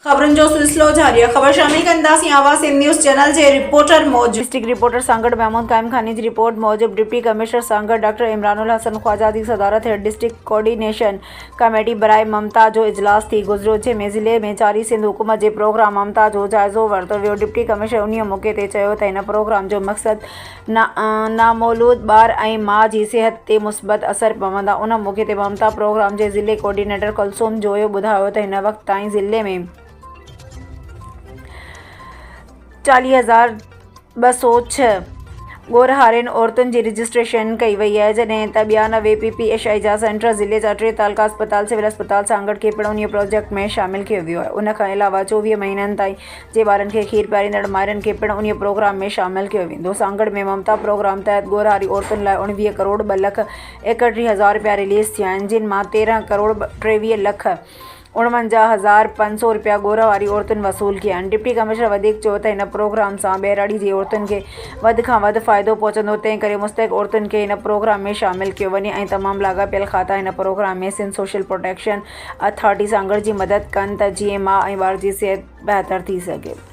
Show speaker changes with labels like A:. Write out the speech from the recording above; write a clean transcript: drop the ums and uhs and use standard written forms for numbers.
A: खबरनि जो सिलसिलो जारी आहे। ख़बर शामिल कंदासीं आवाज़ न्यूज़ चैनल जे रिपोर्टर मौजूद डिस्ट्रिक्ट रिपोर्टर सांगड़ महमूद कायम खानी जी रिपोर्ट मूजिब deputy commissioner Sanghar doctor Imranul Hassan Khawaja की सदारत हेठ डिस्ट्रिक्ट कोऑर्डिनेशन कमेटी बराए ममता जो इजलास थी गुजरियो, जंहिंमें ज़िले में जारी सिंध हुकूमत जे प्रोग्राम ममता जो जाइज़ो वरितो वियो। डिप्टी कमिश्नर उन मौक़े ते चयो त हिन प्रोग्राम जो मक़सदु नामौलूद ॿार ऐं माउ जी सिहत ते मुस्बत असर पवंदा। उन मौक़े ते ममता प्रोग्राम जे ज़िले कोऑर्डिनेटर कुलसूम जोयो ॿुधायो त हिन वक़्त ताईं ज़िले में 40,206 ॻोरहारियुनि औरतुनि जी रजिस्ट्रेशन कई वई आहे, जॾहिं त 92 PPHI जा सेंटर ज़िले जा 3 तालुका अस्पताल सिविल अस्पताल सांगड़ खे पिणु उन प्रोजेक्ट में शामिल कयो वियो आहे। उन खां अलावा 24 महीननि ताईं जे ॿारनि खे खीर पीआरींदड़ माइरुनि खे पिणु उन प्रोग्राम में शामिल कयो वेंदो। सांगड़ में ममता प्रोग्राम तहत ॻोरहारी औरतुनि लाइ 19 करोड़ 2,31,000 रुपया रिलीज़ थिया आहिनि, जिन मां 13 करोड़ 53,49,500 रुपया ॻोरहारी औरतुनि वसूल कया आहिनि। डिप्टी कमिश्नर वधीक चयो त हिन प्रोग्राम सां ॿहिराड़ी जी औरतुनि खे वधि खां वधि फ़ाइदो पहुचंदो, तंहिं करे मुस्तहिक़ औरतुनि खे हिन प्रोग्राम में शामिल कयो वञे ऐं तमामु लाॻापियल खाता हिन प्रोग्राम में Sindh social protection authority Sanghar जी मदद कनि त जीअं माउ ऐं ॿार जी सिहत बहितर थी सघे।